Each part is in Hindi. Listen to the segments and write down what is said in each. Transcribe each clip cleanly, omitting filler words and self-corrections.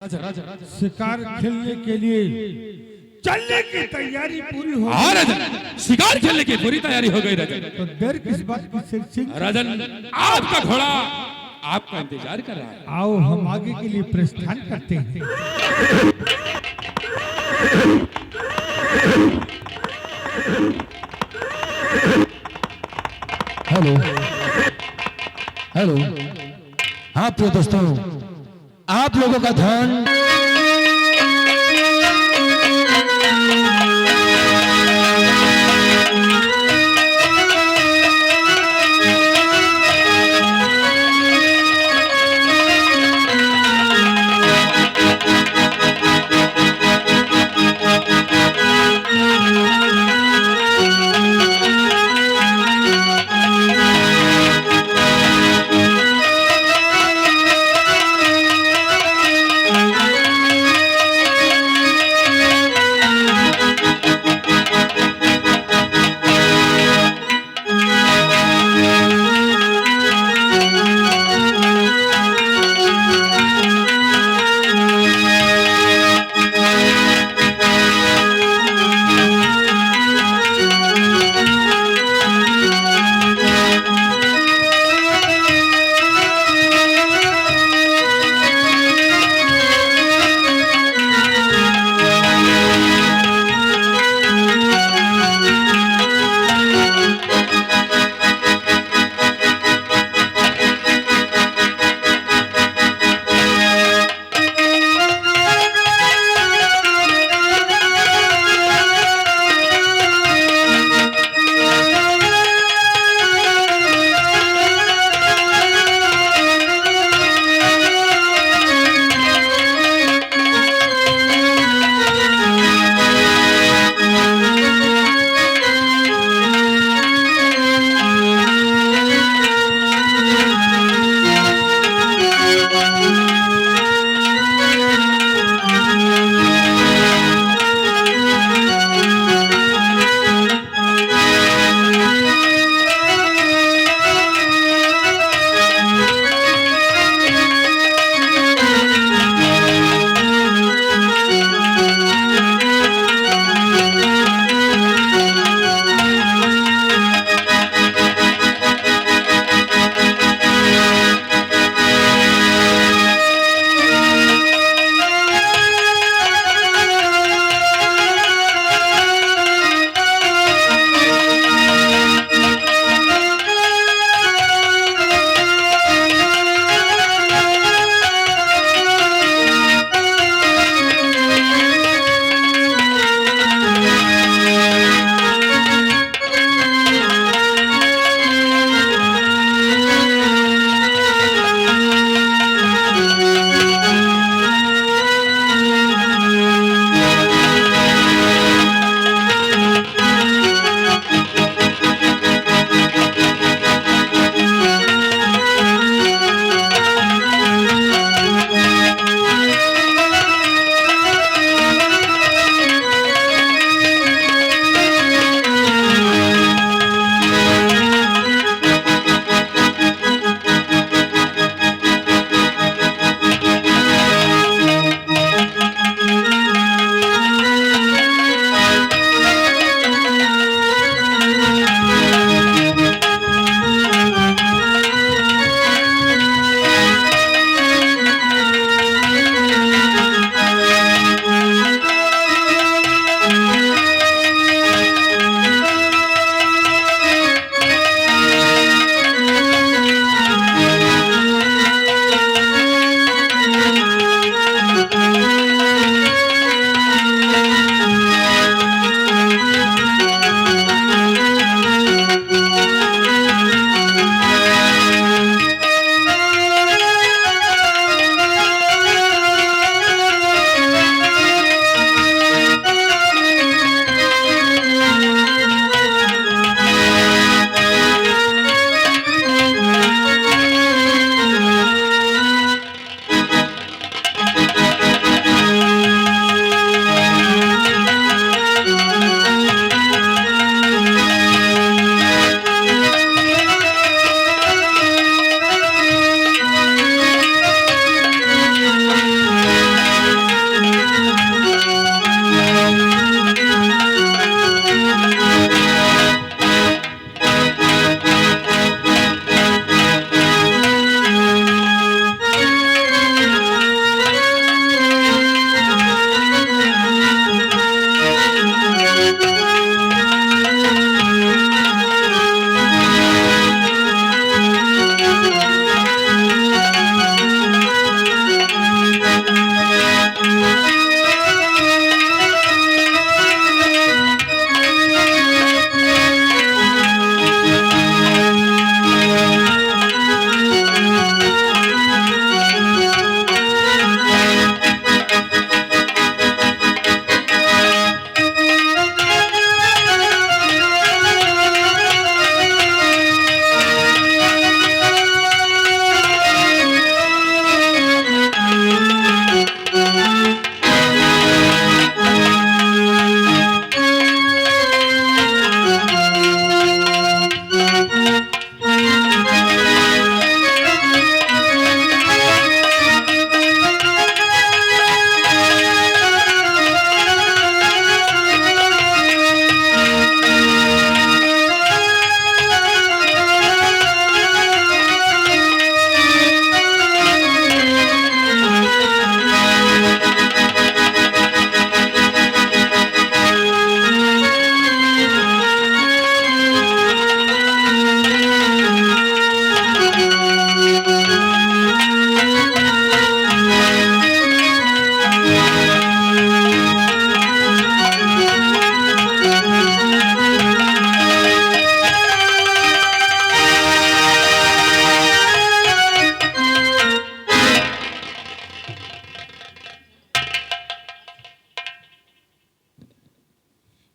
शिकार खेलने के लिए चलने की तैयारी पूरी हो हाँ राजन, शिकार खेलने की पूरी तैयारी हो गई राजन। तो देर किस बात की शेर सिंह? राजन, आपका घोड़ा आपका इंतजार कर रहा है। आओ हम आगे के लिए प्रस्थान करते हैं। हेलो हेलो, हाँ प्रिय दोस्तों, आप लोगों का ध्यान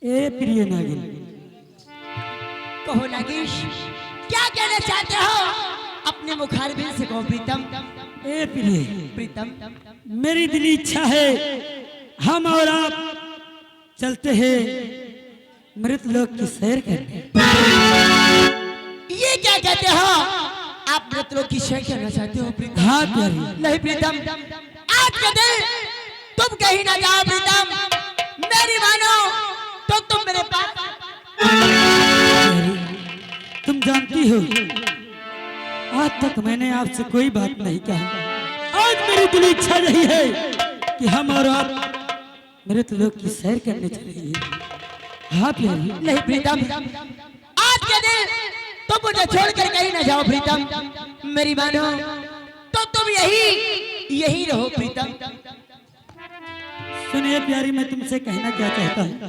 ए प्रिय नागिन, कहो नागेश, क्या कहना चाहते हो? अपने मुखारबिन से कहो प्रीतम। ए प्रिय, प्रीतम, मेरी दिली इच्छा है हम और आप चलते हैं मृत लोक की सैर करने। ये क्या कहते हो? आप मृत लोग की सैर करना चाहते हो प्रीतम? हाँ प्यारी। नहीं प्रीतम, आज के दिन तुम कहीं ना जाओ प्रीतम। मेरी मानो तो तुम मेरे पास। प्यारी, तुम जानती हो आज तक मैंने आपसे कोई बात नहीं कहा। आज मेरी दिली इच्छा यही है कि हम और आप मृत लोक की सैर करने चलेंगे। हाँ प्यारी। नहीं प्रीतम, आज के दिन तुम मुझे छोड़कर कहीं ना जाओ प्रीतम। मेरी मानो तो तुम यही रहो प्रीतम। सुनिए प्यारी, मैं तुमसे कहना क्या चाहता हूँ।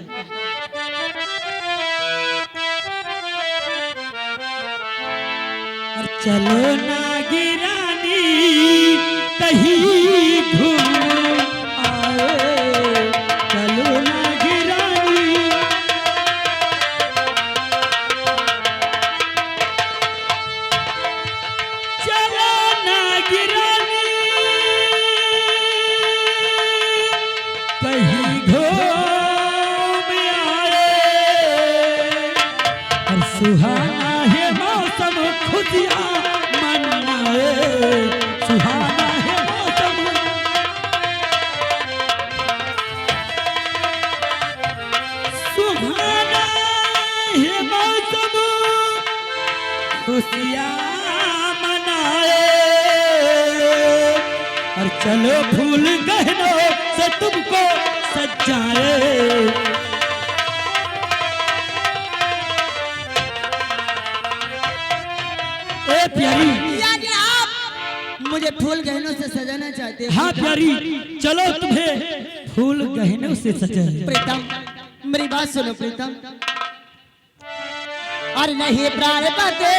और चलो ना गिरानी कहीं घूम आए, चलो ना गिरानी। चलो ना गिरानी कहीं घूम आए, और सुहाना है मौसम खुशियाँ मनाए, सुहाना है मौसम। सुहाना है मौसम खुशियाँ मनाए, और चलो फूल गहनों से तुमको सजाए। ए प्यारी, यानी आप मुझे फूल गहनों से सजाना चाहते हो? हाँ प्यारी, चलो तुम्हें फूल गहनों से सजाए। प्रीतम, मेरी बात सुनो प्रीतम। और नहीं प्राण पते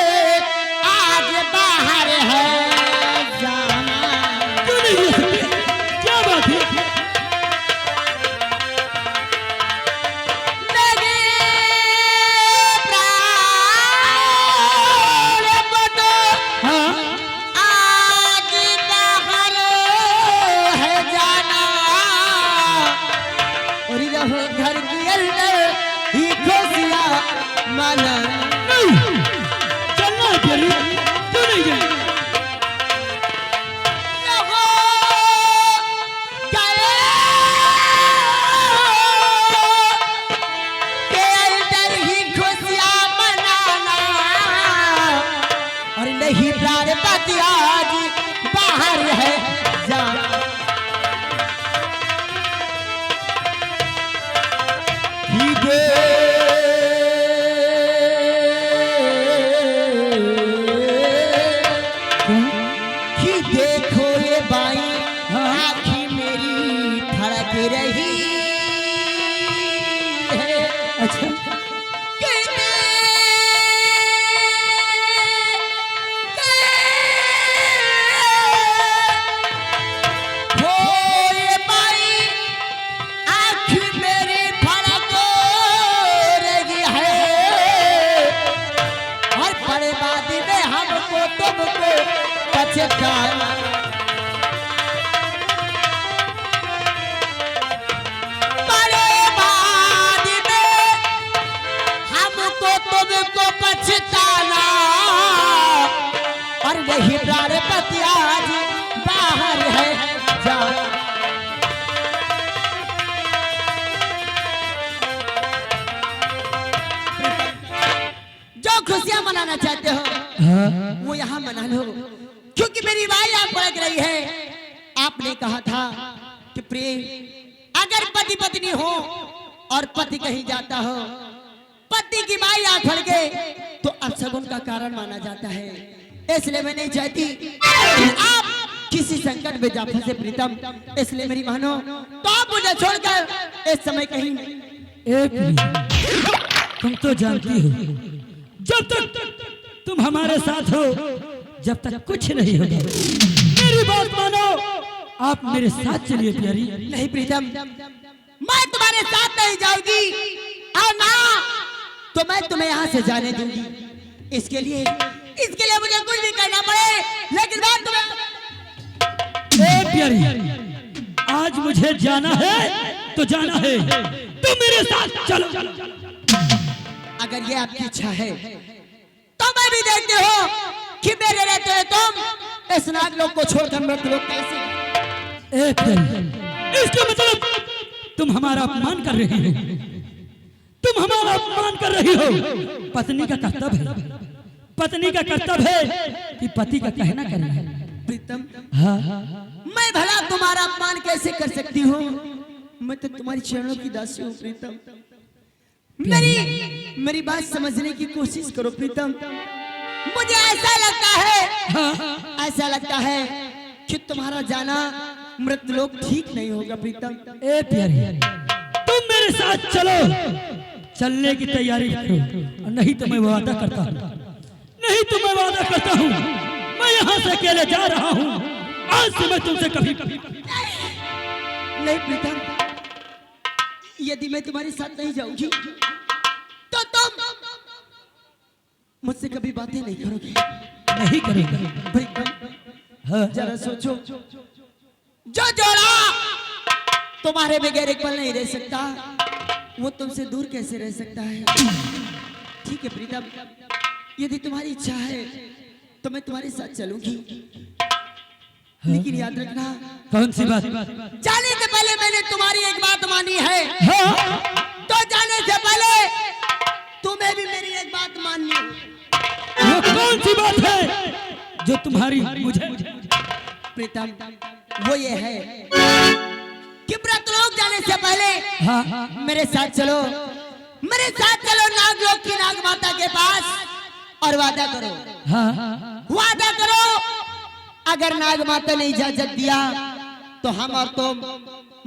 आज बाहर है जाना। क्यों नहीं ले सकते? क्या बात है? नहीं प्राण पते हाँ आज बाहर है जाना। और रहो घर के अंदर ही खुशियाँ मना। चलना प्यारी, क्यों नहीं जाए? रहो गए के अंदर ही खुशियाँ मनाना। और नहीं प्राण पति आज बाहर है जाना। पछताना। बड़े बाद में हमको तुमको पछताना, और वही प्राणपति आज बाहर है जाना। जो खुशियां मनाना चाहते हो वो यहाँ मना लो, क्योंकि मेरी माई आंख पलक रही है। आपने कहा था कि प्रिय, अगर पति पत्नी हो और पति कहीं जाता हो, पति की माई आंख फड़के तो अपशगुन का कारण माना जाता है। इसलिए मैं नहीं चाहती कि आप किसी संकट में जा फंसे प्रीतम, इसलिए मेरी मानो तो आप मुझे छोड़कर इस समय कहीं तुम तो जानती हो, जब तक तुम हमारे साथ हो, जब तक कुछ नहीं होगा। मेरी बात मानो, आप मेरे साथ चलिए प्यारी। नहीं प्रीतम, मैं तुम्हारे साथ नहीं जाऊंगी, और ना तो मैं तुम्हें यहाँ से जाने दूंगी। इसके लिए मुझे कुछ भी करना पड़े, लेकिन बात तुम्हें प्यारी, आज मुझे जाना है तो जाना है, तुम मेरे साथ चलो। अगर ये आपकी इच्छा है तो मैं भी देखते हो कि मेरे रहते हुए तुम इस नागलोक को छोड़कर मृतलोक कैसे। इसका मतलब तुम हमारा अपमान कर रही हो, तुम हमारा अपमान कर रही हो। पत्नी का कर्तव्य है, पत्नी का कर्तव्य है कि पति का कहना करना है। प्रीतम, हाँ, मैं भला तुम्हारा अपमान कैसे कर सकती हूँ? मैं तो तुम्हारी चरणों की दासी हूँ प्रीतम। मेरी बात समझने की कोशिश करो प्रीतम। मुझे ऐसा लगता है कि तुम्हारा जाना मृतलोक ठीक नहीं होगा प्रीतम। प्यारी, तुम मेरे साथ चलो, चलने की तैयारी करो, नहीं तो मैं वादा करता हूँ, नहीं तो मैं वादा करता हूँ, मैं यहाँ से अकेले जा रहा हूँ। आज से मैं तुमसे कभी नहीं प्रीतम, यदि मैं तुम्हारे साथ नहीं जाऊंगी तो तुम मुझसे कभी बातें नहीं करोगे। नहीं करेंगे प्रीतम, जरा सोचो, जो जोड़ा तुम्हारे बगैर एक पल नहीं रह सकता, वो तुमसे दूर कैसे रह सकता है? ठीक है प्रीतम, यदि तुम्हारी इच्छा है तो मैं तुम्हारे साथ चलूंगी, लेकिन याद रखना। कौन सी बात? जाने से पहले मैंने तुम्हारी एक बात मानी है, तो जाने से पहले तुम्हें भी मेरी एक बात माननी है। वो कौन सी बात है जो तुम्हारी मुझे? प्रीतम, वो ये है कि व्रतलोक जाने से पहले मेरे साथ चलो, मेरे साथ चलो नागलोक की नाग माता के पास, और वादा करो, वादा करो, अगर नाग माता ने इजाजत दिया तो हम और तुम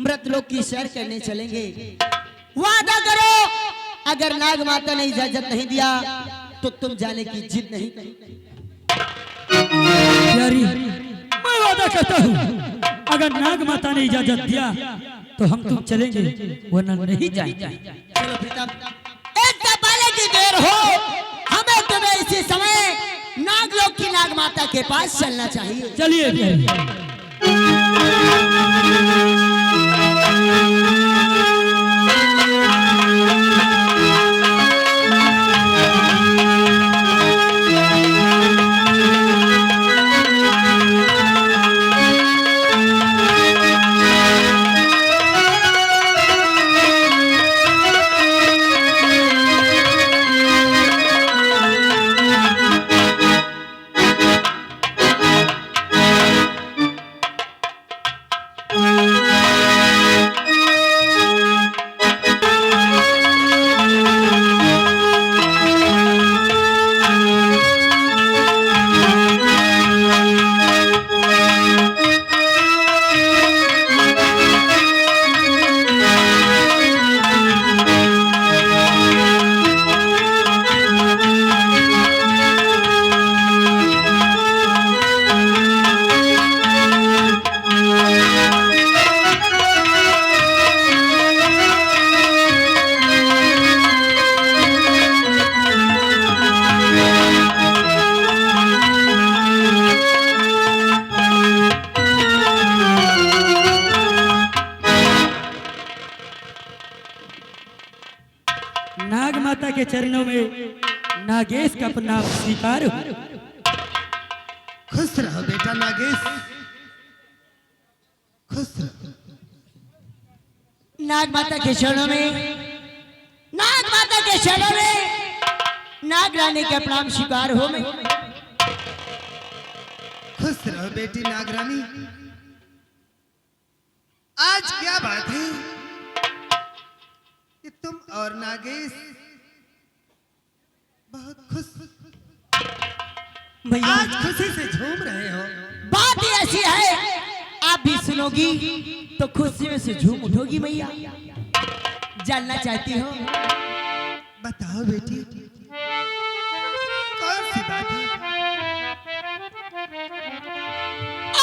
मृतलोक की सैर करने चलेंगे। वादा करो, अगर नाग माता ने इजाजत नहीं दिया तो तुम जाने की जिद नहीं करोगे। प्यारी, मैं वादा करता हूँ, अगर नाग माता ने इजाजत दिया तो हम तुम चलेंगे, वरना नहीं जाएंगे। चलो प्रीतम, इससे पहले की देर हो, हमें तुम्हें इसी समय नागलोक की नाग माता के पास चलना चाहिए। चलिए प्यारी। माता के चरणों में नागेश का प्रणाम स्वीकार हो। खुश रहो बेटा नागेश, खुश रहो। नाग माता के चरणों में, नाग माता के चरणों में नाग रानी का प्रणाम स्वीकार हो। मैं खुश रहो बेटी नागरानी। आज क्या बात है कि तुम और नागेश बहुत खुश, भैया आज खुशी से झूम रहे हो। बात ही ऐसी है, आप भी सुनोगी तो खुशी से झूम उठोगी। भैया जानना चाहती हो? बताओ बेटी, कौन सी बात है?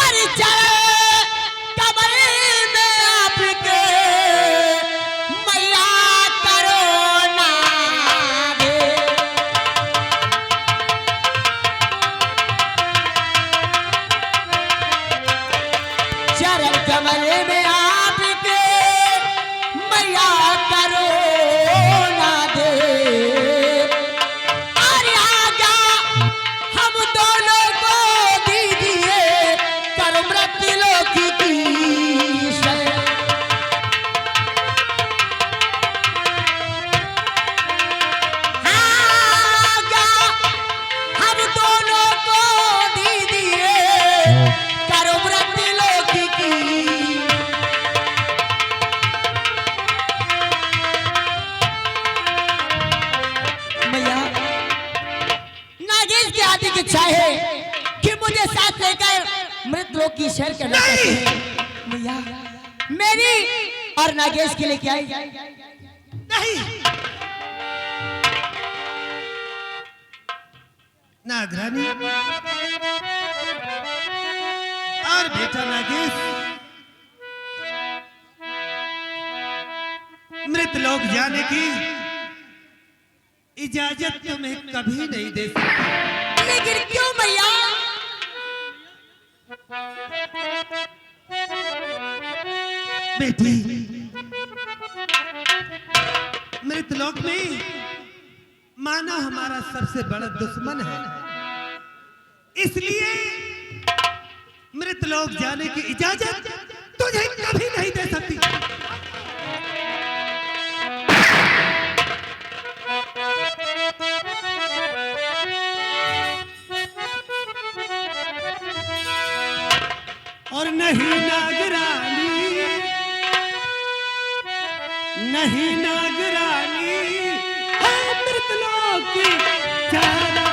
अरे कमल में आपके मैया करो नागे, चरण कमल में आपके मैया करो ना दे। अरे आजा हम दोनों को दीजिए कर मृत्युलोक की शय। आजा हम दोनों को दीजिए कर मृत्युलोक की। मैया नागेश की आदि की इच्छा है कि मुझे साथ लेकर मृत लोक की सैर करना चाहते हैं। मैया मेरी और नागेश के लिए क्या है? नहीं, नागरानी और बेटा नागेश मृत लोक जाने की इजाजत तुम्हें कभी नहीं दे सकती। लेकिन क्यों मैया? बेटी, मृत लोक में मानव हमारा सबसे बड़ा दुश्मन है, इसलिए मृत लोक जाने की इजाजत तुझे कभी नहीं दे सकती। और नहीं नागरानी, नहीं नागरानी, मृत लोक की जाना।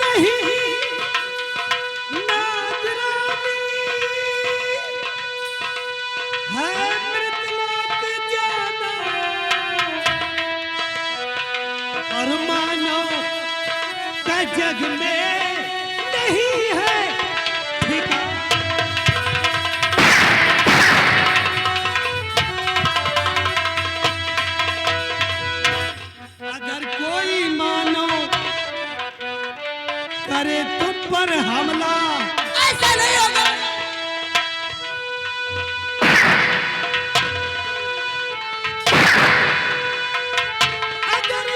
नहीं नागरानी, मृत लोक जाना। और मानो का जग में नहीं है ठिकाना। अगर कोई मानो करे तुम पर हमला, ऐसा नहीं होगा। अगर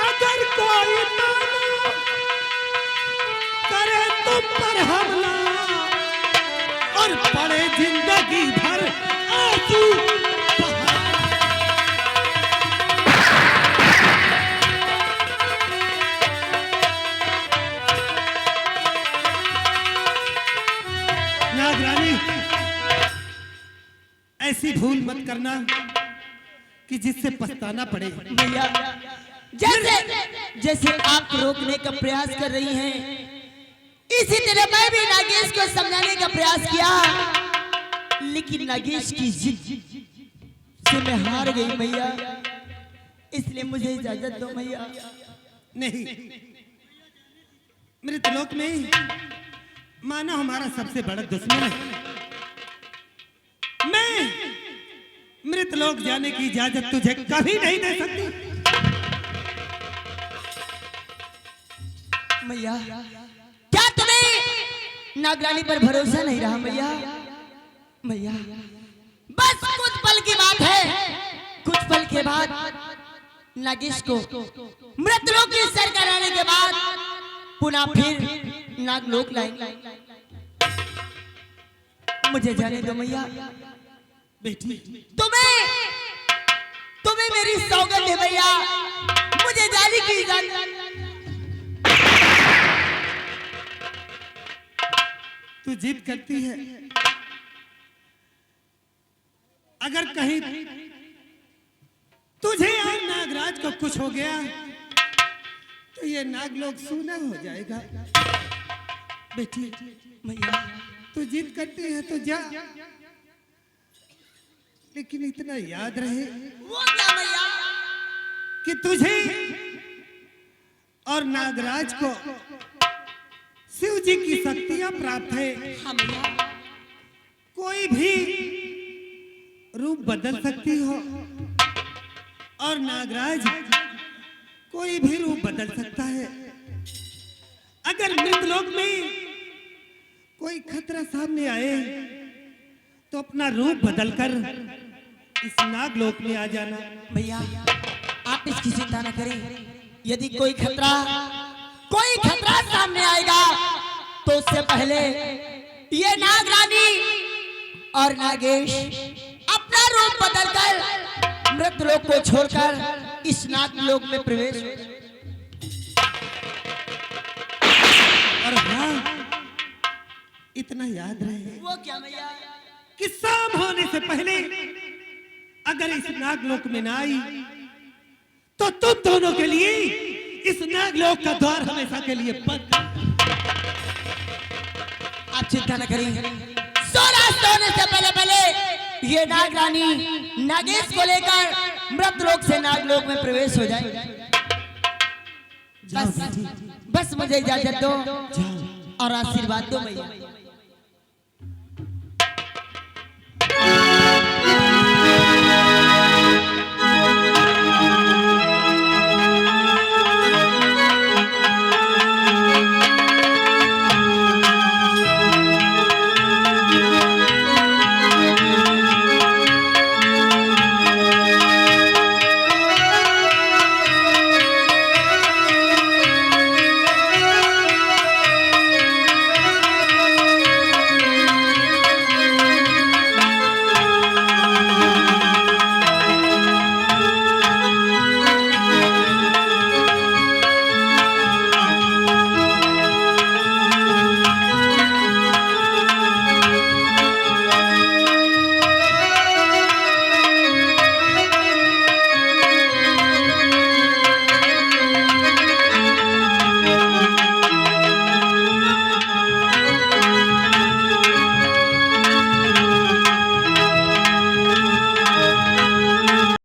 अगर कोई मानो करे तुम पर हमला और पड़े जिंदगी भर आंसू बहा। नागरानी, ऐसी भूल मत करना कि जिससे पछताना पड़े। भैया जैसे जैसे आप रोकने का प्रयास कर रही हैं, इसी तरह मैं भी नागेश को समझाने का प्रयास किया, लेकिन नागेश की जिद से मैं हार गई भैया। इसलिए मुझे इजाजत दो भैया। नहीं, मृत लोक में मानव हमारा सबसे बड़ा दुश्मन है। मैं मृत लोक जाने की इजाजत तुझे कभी नहीं दे सकती। भैया क्या तुम्हें नागरानी पर भरोसा नहीं रहा मैया। मैया बस कुछ पल की बात है, कुछ पल के बाद नागेश को मृतलोक की सर कराने के बाद पुनः फिर नागलोक लाएंगे। मुझे जाने दो मैया। बेटी तुम्हें मेरी सौगंध है भैया, मुझे जाने की इजाजत। तू जिद करती है, अगर कहीं तुझे और नागराज को कुछ हो गया तो ये नागलोक सूना हो जाएगा। बेटी मैया तू जिद करती है तो जा, लेकिन इतना याद रहे वो क्या मैया? कि तुझे और नागराज को शिव जी की शक्तियां प्राप्त है। हाँ मैया। कोई भी रूप बदल सकती हो और नागराज कोई भी रूप बदल सकता है। अगर मृतलोक में कोई खतरा सामने आए तो अपना रूप बदलकर इस नागलोक में आ जाना। भैया आप इसकी चिंता न करें, यदि कोई खतरा सामने आएगा तो उससे पहले ये नागरानी और नागेश अपना रूप बदलकर मृतलोक को छोड़कर इस नागलोक में प्रवेश। और हाँ, इतना याद रहे वो क्या मैया? कि शाम होने से पहले अगर इस नागलोक में ना आई तो तुम दोनों के लिए इस नागलोक का द्वार हमेशा के लिए बंद। आप चिंता न करें, सूर्यास्त होने से पहले ये नागरानी नागेश को लेकर मृतलोक से नागलोक में प्रवेश हो जाए। बस मुझे इजाजत दो और आशीर्वाद दो भैया।